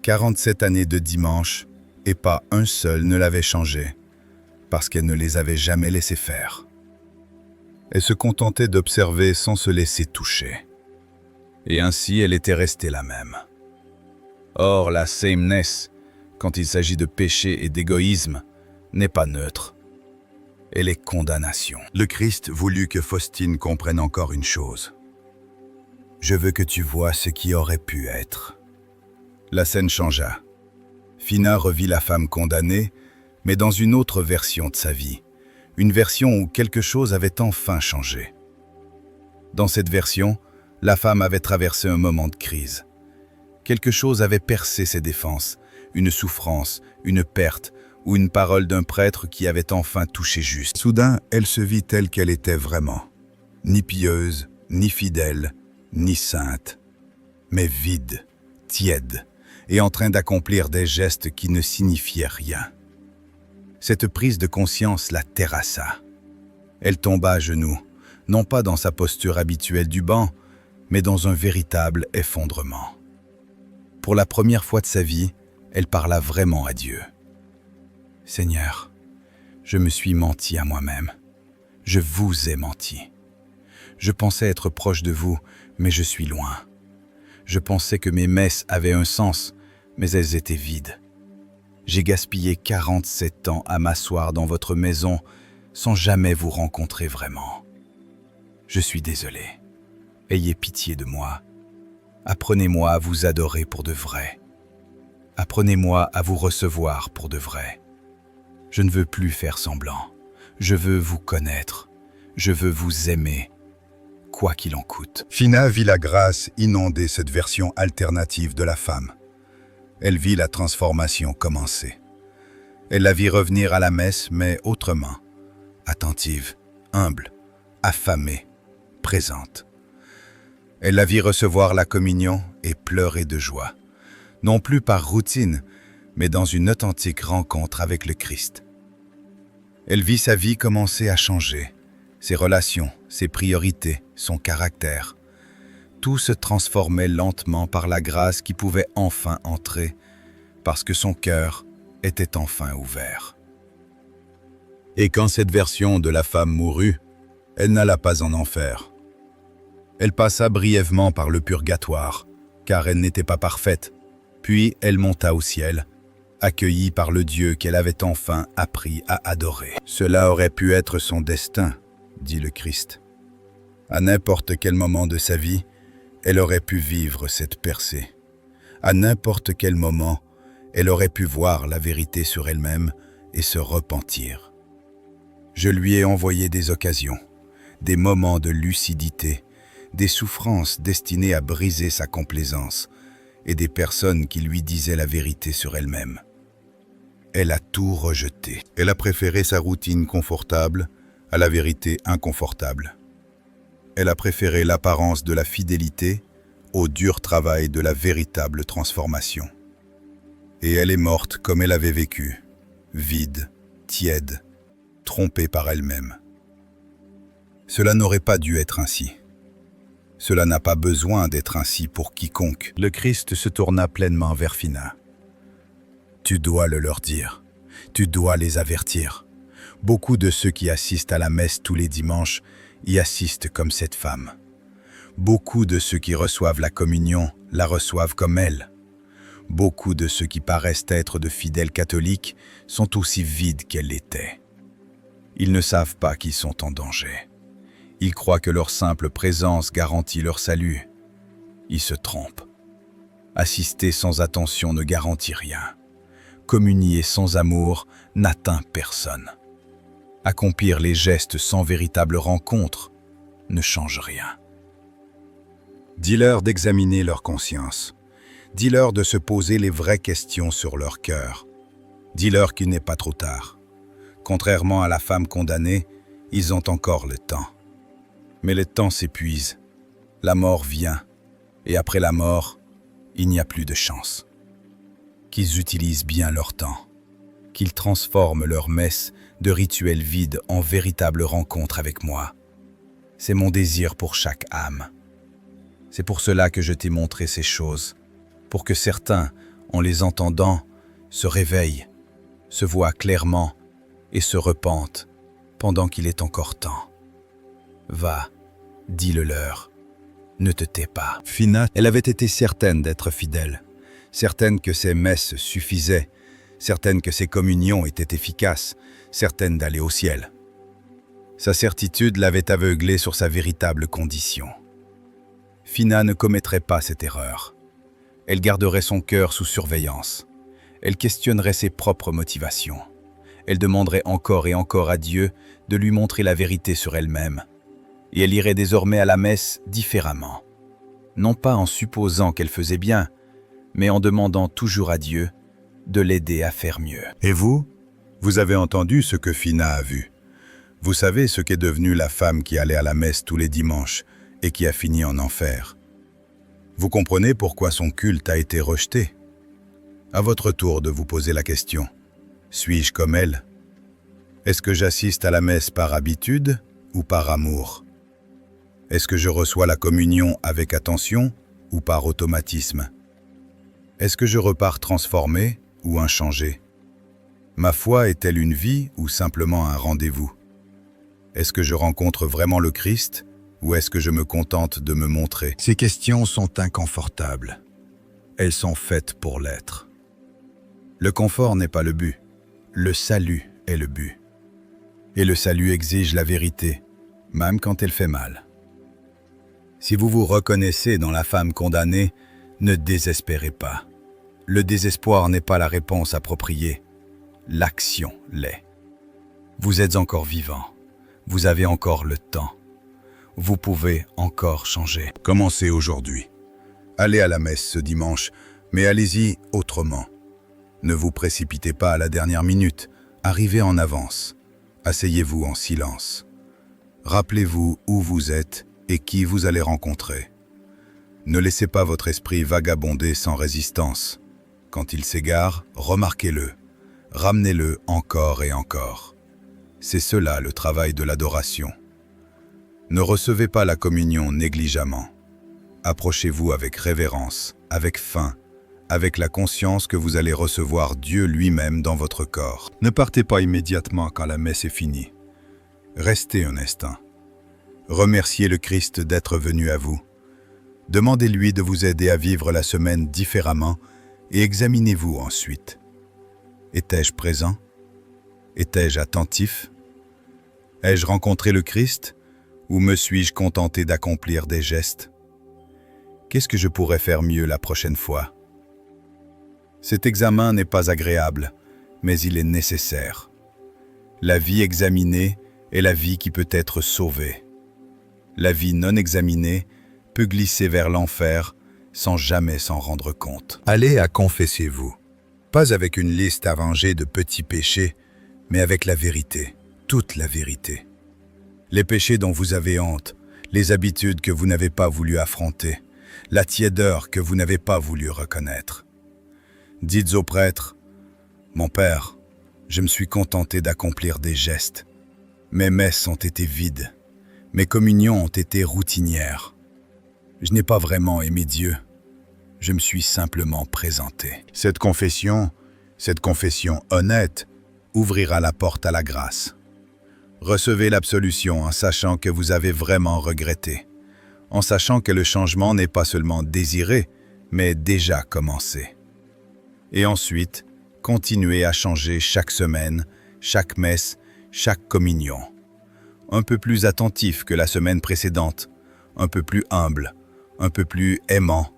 47 années de dimanche, et pas un seul ne l'avait changée, parce qu'elle ne les avait jamais laissés faire. Elle se contentait d'observer sans se laisser toucher. Et ainsi, elle était restée la même. Or, la sameness, quand il s'agit de péché et d'égoïsme, n'est pas neutre. Elle est condamnation. Le Christ voulut que Faustine comprenne encore une chose. Je veux que tu vois ce qui aurait pu être. La scène changea. Phina revit la femme condamnée, mais dans une autre version de sa vie. Une version où quelque chose avait enfin changé. Dans cette version, la femme avait traversé un moment de crise. Quelque chose avait percé ses défenses, une souffrance, une perte, ou une parole d'un prêtre qui avait enfin touché juste. Soudain, elle se vit telle qu'elle était vraiment. Ni pieuse, ni fidèle, ni sainte, mais vide, tiède, et en train d'accomplir des gestes qui ne signifiaient rien. Cette prise de conscience la terrassa. Elle tomba à genoux, non pas dans sa posture habituelle du banc, mais dans un véritable effondrement. Pour la première fois de sa vie, elle parla vraiment à Dieu. « Seigneur, je me suis menti à moi-même. Je vous ai menti. Je pensais être proche de vous, mais je suis loin. Je pensais que mes messes avaient un sens, mais elles étaient vides. J'ai gaspillé 47 ans à m'asseoir dans votre maison sans jamais vous rencontrer vraiment. Je suis désolé. Ayez pitié de moi. Apprenez-moi à vous adorer pour de vrai. Apprenez-moi à vous recevoir pour de vrai. Je ne veux plus faire semblant. Je veux vous connaître. Je veux vous aimer, quoi qu'il en coûte. » Phina vit la grâce inonder cette version alternative de la femme. Elle vit la transformation commencer. Elle la vit revenir à la messe, mais autrement. Attentive, humble, affamée, présente. Elle la vit recevoir la communion et pleurer de joie. Non plus par routine, mais dans une authentique rencontre avec le Christ. Elle vit sa vie commencer à changer. Ses relations, ses priorités, son caractère. Tout se transformait lentement par la grâce qui pouvait enfin entrer, parce que son cœur était enfin ouvert. Et quand cette version de la femme mourut, elle n'alla pas en enfer. Elle passa brièvement par le purgatoire, car elle n'était pas parfaite, puis elle monta au ciel, accueillie par le Dieu qu'elle avait enfin appris à adorer. Cela aurait pu être son destin, dit le Christ. À n'importe quel moment de sa vie, elle aurait pu vivre cette percée. À n'importe quel moment, elle aurait pu voir la vérité sur elle-même et se repentir. Je lui ai envoyé des occasions, des moments de lucidité, des souffrances destinées à briser sa complaisance et des personnes qui lui disaient la vérité sur elle-même. Elle a tout rejeté. Elle a préféré sa routine confortable à la vérité inconfortable. Elle a préféré l'apparence de la fidélité au dur travail de la véritable transformation. Et elle est morte comme elle avait vécu, vide, tiède, trompée par elle-même. Cela n'aurait pas dû être ainsi. Cela n'a pas besoin d'être ainsi pour quiconque. Le Christ se tourna pleinement vers Phina. Tu dois le leur dire. Tu dois les avertir. Beaucoup de ceux qui assistent à la messe tous les dimanches y assistent comme cette femme. Beaucoup de ceux qui reçoivent la communion la reçoivent comme elle. Beaucoup de ceux qui paraissent être de fidèles catholiques sont aussi vides qu'elle l'était. Ils ne savent pas qu'ils sont en danger. Ils croient que leur simple présence garantit leur salut. Ils se trompent. Assister sans attention ne garantit rien. Communier sans amour n'atteint personne. Accomplir les gestes sans véritable rencontre ne change rien. Dis-leur d'examiner leur conscience. Dis-leur de se poser les vraies questions sur leur cœur. Dis-leur qu'il n'est pas trop tard. Contrairement à la femme condamnée, ils ont encore le temps. Mais le temps s'épuise. La mort vient. Et après la mort, il n'y a plus de chance. Qu'ils utilisent bien leur temps. Qu'ils transforment leur messe de rituels vides en véritable rencontre avec moi. C'est mon désir pour chaque âme. C'est pour cela que je t'ai montré ces choses, pour que certains, en les entendant, se réveillent, se voient clairement et se repentent pendant qu'il est encore temps. Va, dis-le leur, ne te tais pas. Phina, elle avait été certaine d'être fidèle, certaine que ses messes suffisaient, certaine que ses communions étaient efficaces, certaine d'aller au ciel. Sa certitude l'avait aveuglée sur sa véritable condition. Phina ne commettrait pas cette erreur. Elle garderait son cœur sous surveillance. Elle questionnerait ses propres motivations. Elle demanderait encore et encore à Dieu de lui montrer la vérité sur elle-même. Et elle irait désormais à la messe différemment. Non pas en supposant qu'elle faisait bien, mais en demandant toujours à Dieu de l'aider à faire mieux. Et vous avez entendu ce que Phina a vu. Vous savez ce qu'est devenue la femme qui allait à la messe tous les dimanches et qui a fini en enfer. Vous comprenez pourquoi son culte a été rejeté? À votre tour de vous poser la question. Suis-je comme elle? Est-ce que j'assiste à la messe par habitude ou par amour? Est-ce que je reçois la communion avec attention ou par automatisme? Est-ce que je repars transformé ou inchangé? Ma foi est-elle une vie ou simplement un rendez-vous? Est-ce que je rencontre vraiment le Christ ou est-ce que je me contente de me montrer? Ces questions sont inconfortables. Elles sont faites pour l'être. Le confort n'est pas le but. Le salut est le but. Et le salut exige la vérité, même quand elle fait mal. Si vous vous reconnaissez dans la femme condamnée, ne désespérez pas. Le désespoir n'est pas la réponse appropriée. L'action l'est. Vous êtes encore vivant. Vous avez encore le temps. Vous pouvez encore changer. Commencez aujourd'hui. Allez à la messe ce dimanche, mais allez-y autrement. Ne vous précipitez pas à la dernière minute. Arrivez en avance. Asseyez-vous en silence. Rappelez-vous où vous êtes et qui vous allez rencontrer. Ne laissez pas votre esprit vagabonder sans résistance. Quand il s'égare, remarquez-le. Ramenez-le encore et encore. C'est cela le travail de l'adoration. Ne recevez pas la communion négligemment. Approchez-vous avec révérence, avec faim, avec la conscience que vous allez recevoir Dieu lui-même dans votre corps. Ne partez pas immédiatement quand la messe est finie. Restez un instant. Remerciez le Christ d'être venu à vous. Demandez-lui de vous aider à vivre la semaine différemment et examinez-vous ensuite. Étais-je présent? Étais-je attentif? Ai-je rencontré le Christ ou me suis-je contenté d'accomplir des gestes? Qu'est-ce que je pourrais faire mieux la prochaine fois? Cet examen n'est pas agréable, mais il est nécessaire. La vie examinée est la vie qui peut être sauvée. La vie non examinée peut glisser vers l'enfer sans jamais s'en rendre compte. Allez à confessez-vous, pas avec une liste arrangée de petits péchés, mais avec la vérité, toute la vérité. Les péchés dont vous avez honte, les habitudes que vous n'avez pas voulu affronter, la tiédeur que vous n'avez pas voulu reconnaître. Dites au prêtre, « Mon Père, je me suis contenté d'accomplir des gestes. Mes messes ont été vides. Mes communions ont été routinières. Je n'ai pas vraiment aimé Dieu. Je me suis simplement présenté. » Cette confession honnête, ouvrira la porte à la grâce. Recevez l'absolution en sachant que vous avez vraiment regretté, en sachant que le changement n'est pas seulement désiré, mais déjà commencé. Et ensuite, continuez à changer chaque semaine, chaque messe, chaque communion. Un peu plus attentif que la semaine précédente, un peu plus humble, un peu plus aimant,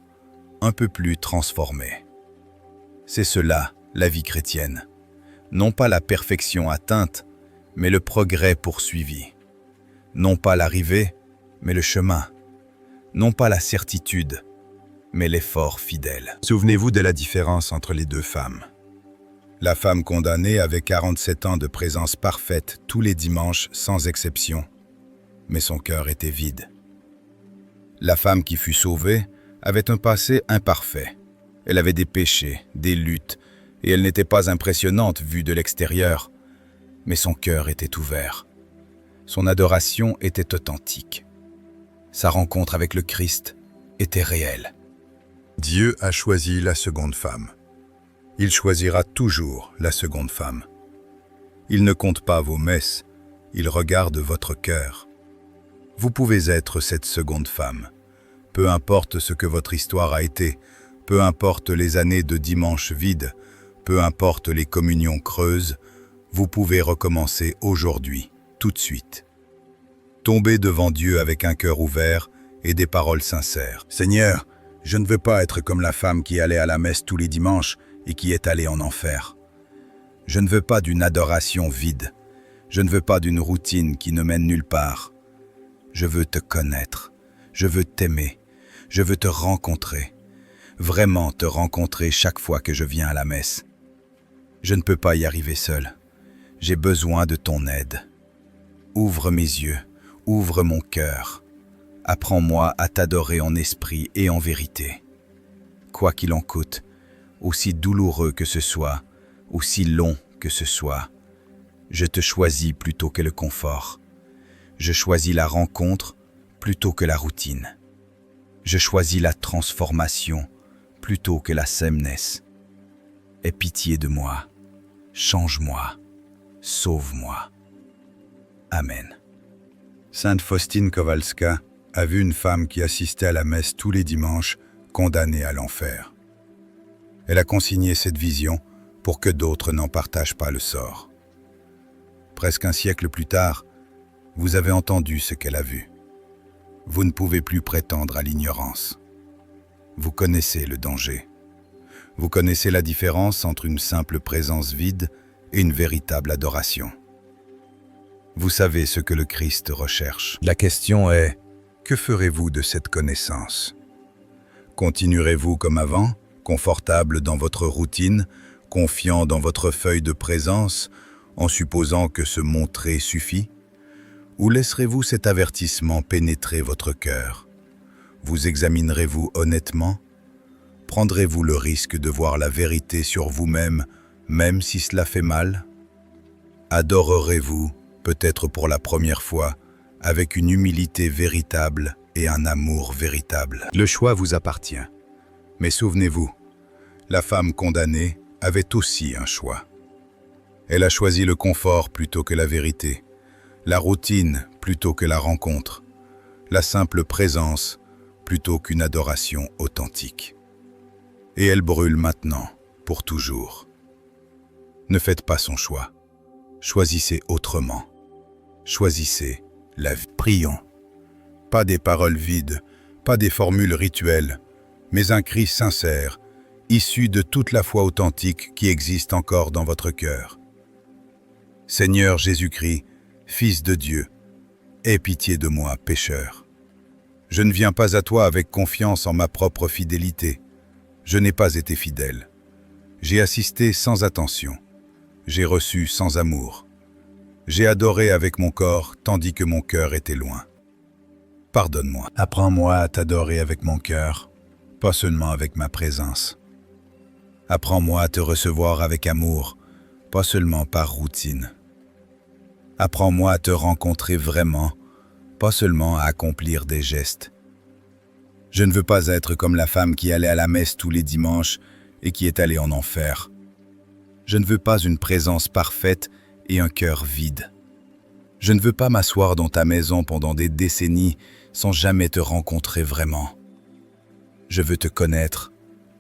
un peu plus transformé. C'est cela, la vie chrétienne. Non pas la perfection atteinte, mais le progrès poursuivi. Non pas l'arrivée, mais le chemin. Non pas la certitude, mais l'effort fidèle. Souvenez-vous de la différence entre les deux femmes. La femme condamnée avait 47 ans de présence parfaite tous les dimanches sans exception, mais son cœur était vide. La femme qui fut sauvée avait un passé imparfait. Elle avait des péchés, des luttes, et elle n'était pas impressionnante vue de l'extérieur, mais son cœur était ouvert. Son adoration était authentique. Sa rencontre avec le Christ était réelle. Dieu a choisi la seconde femme. Il choisira toujours la seconde femme. Il ne compte pas vos messes, il regarde votre cœur. Vous pouvez être cette seconde femme. Peu importe ce que votre histoire a été, peu importe les années de dimanche vides, peu importe les communions creuses, vous pouvez recommencer aujourd'hui, tout de suite. Tombez devant Dieu avec un cœur ouvert et des paroles sincères. Seigneur, je ne veux pas être comme la femme qui allait à la messe tous les dimanches et qui est allée en enfer. Je ne veux pas d'une adoration vide. Je ne veux pas d'une routine qui ne mène nulle part. Je veux te connaître. Je veux t'aimer. Je veux te rencontrer. Vraiment te rencontrer chaque fois que je viens à la messe. Je ne peux pas y arriver seul. J'ai besoin de ton aide. Ouvre mes yeux, ouvre mon cœur. Apprends-moi à t'adorer en esprit et en vérité. Quoi qu'il en coûte, aussi douloureux que ce soit, aussi long que ce soit, je te choisis plutôt que le confort. Je choisis la rencontre plutôt que la routine. Je choisis la transformation plutôt que la sameness. Aie pitié de moi, change-moi, sauve-moi. Amen. Sainte Faustine Kowalska a vu une femme qui assistait à la messe tous les dimanches, condamnée à l'enfer. Elle a consigné cette vision pour que d'autres n'en partagent pas le sort. Presque un siècle plus tard, vous avez entendu ce qu'elle a vu. Vous ne pouvez plus prétendre à l'ignorance. Vous connaissez le danger. Vous connaissez la différence entre une simple présence vide et une véritable adoration. Vous savez ce que le Christ recherche. La question est, que ferez-vous de cette connaissance? Continuerez-vous comme avant, confortable dans votre routine, confiant dans votre feuille de présence, en supposant que se montrer suffit? Ou laisserez-vous cet avertissement pénétrer votre cœur? Vous examinerez-vous honnêtement? Prendrez-vous le risque de voir la vérité sur vous-même, même si cela fait mal? Adorerez-vous, peut-être pour la première fois, avec une humilité véritable et un amour véritable? Le choix vous appartient. Mais souvenez-vous, la femme condamnée avait aussi un choix. Elle a choisi le confort plutôt que la vérité, la routine plutôt que la rencontre, la simple présence plutôt qu'une adoration authentique. Et elle brûle maintenant, pour toujours. Ne faites pas son choix. Choisissez autrement. Choisissez la vie. Prions. Pas des paroles vides, pas des formules rituelles, mais un cri sincère, issu de toute la foi authentique qui existe encore dans votre cœur. Seigneur Jésus-Christ, Fils de Dieu, aie pitié de moi, pécheur. Je ne viens pas à toi avec confiance en ma propre fidélité. Je n'ai pas été fidèle. J'ai assisté sans attention. J'ai reçu sans amour. J'ai adoré avec mon corps tandis que mon cœur était loin. Pardonne-moi. Apprends-moi à t'adorer avec mon cœur, pas seulement avec ma présence. Apprends-moi à te recevoir avec amour, pas seulement par routine. Apprends-moi à te rencontrer vraiment, pas seulement à accomplir des gestes. Je ne veux pas être comme la femme qui allait à la messe tous les dimanches et qui est allée en enfer. Je ne veux pas une présence parfaite et un cœur vide. Je ne veux pas m'asseoir dans ta maison pendant des décennies sans jamais te rencontrer vraiment. Je veux te connaître,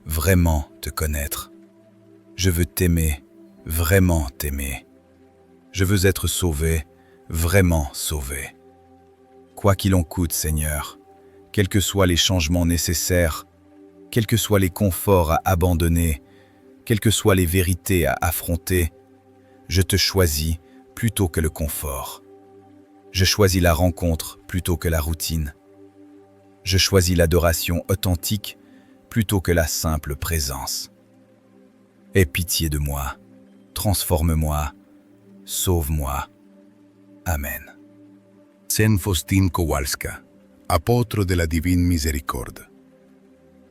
vraiment te connaître. Je veux t'aimer, vraiment t'aimer. Je veux être sauvé, vraiment sauvé. Quoi qu'il en coûte, Seigneur, quels que soient les changements nécessaires, quels que soient les conforts à abandonner, quelles que soient les vérités à affronter, je te choisis plutôt que le confort. Je choisis la rencontre plutôt que la routine. Je choisis l'adoration authentique plutôt que la simple présence. Aie pitié de moi, transforme-moi, sauve-moi. Amen. Saint Faustine Kowalska, apôtre de la divine miséricorde,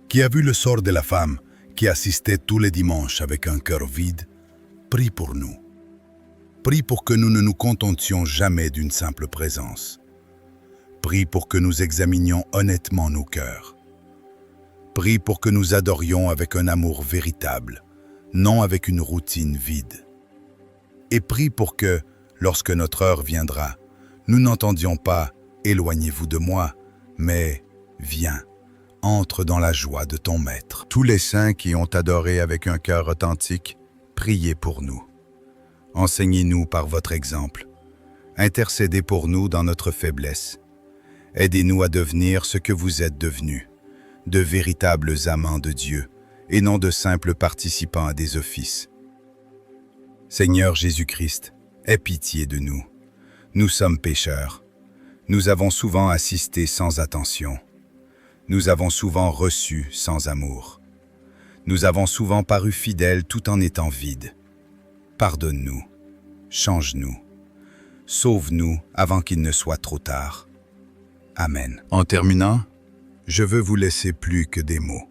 qui a vu le sort de la femme qui assistait tous les dimanches avec un cœur vide, prie pour nous. Prie pour que nous ne nous contentions jamais d'une simple présence. Prie pour que nous examinions honnêtement nos cœurs. Prie pour que nous adorions avec un amour véritable, non avec une routine vide. Et prie pour que, lorsque notre heure viendra, nous n'entendions pas « Éloignez-vous de moi », mais « Viens, entre dans la joie de ton Maître ». Tous les saints qui ont adoré avec un cœur authentique, priez pour nous. Enseignez-nous par votre exemple. Intercédez pour nous dans notre faiblesse. Aidez-nous à devenir ce que vous êtes devenus, de véritables amants de Dieu, et non de simples participants à des offices. Seigneur Jésus-Christ, aie pitié de nous. Nous sommes pécheurs. Nous avons souvent assisté sans attention. Nous avons souvent reçu sans amour. Nous avons souvent paru fidèles tout en étant vides. Pardonne-nous, change-nous, sauve-nous avant qu'il ne soit trop tard. Amen. En terminant, je veux vous laisser plus que des mots.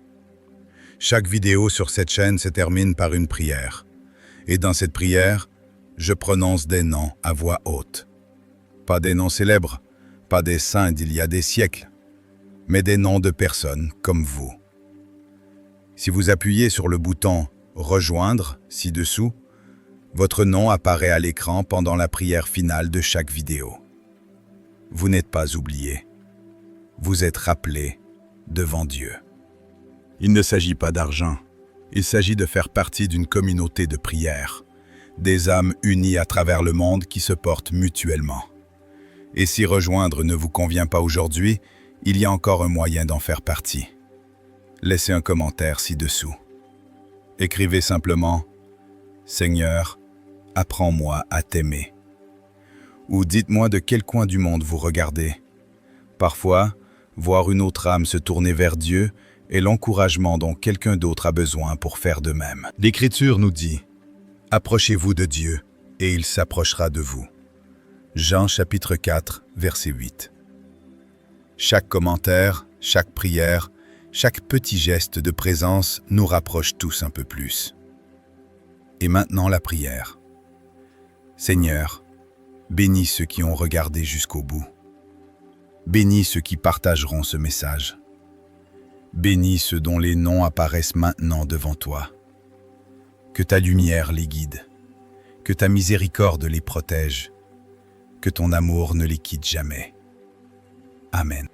Chaque vidéo sur cette chaîne se termine par une prière. Et dans cette prière, je prononce des noms à voix haute. Pas des noms célèbres, pas des saints d'il y a des siècles, mais des noms de personnes comme vous. Si vous appuyez sur le bouton « Rejoindre » ci-dessous, votre nom apparaît à l'écran pendant la prière finale de chaque vidéo. Vous n'êtes pas oublié. Vous êtes rappelé devant Dieu. Il ne s'agit pas d'argent. Il s'agit de faire partie d'une communauté de prière, des âmes unies à travers le monde qui se portent mutuellement. Et si rejoindre ne vous convient pas aujourd'hui, il y a encore un moyen d'en faire partie. Laissez un commentaire ci-dessous. Écrivez simplement « Seigneur, apprends-moi à t'aimer » ou dites-moi de quel coin du monde vous regardez. Parfois, voir une autre âme se tourner vers Dieu est l'encouragement dont quelqu'un d'autre a besoin pour faire de même. L'Écriture nous dit « Approchez-vous de Dieu, et il s'approchera de vous ». Jean chapitre 4, verset 8. Chaque commentaire, chaque prière, chaque petit geste de présence nous rapproche tous un peu plus. Et maintenant la prière. Seigneur, bénis ceux qui ont regardé jusqu'au bout. Bénis ceux qui partageront ce message. Bénis ceux dont les noms apparaissent maintenant devant toi. Que ta lumière les guide, que ta miséricorde les protège, que ton amour ne les quitte jamais. Amen.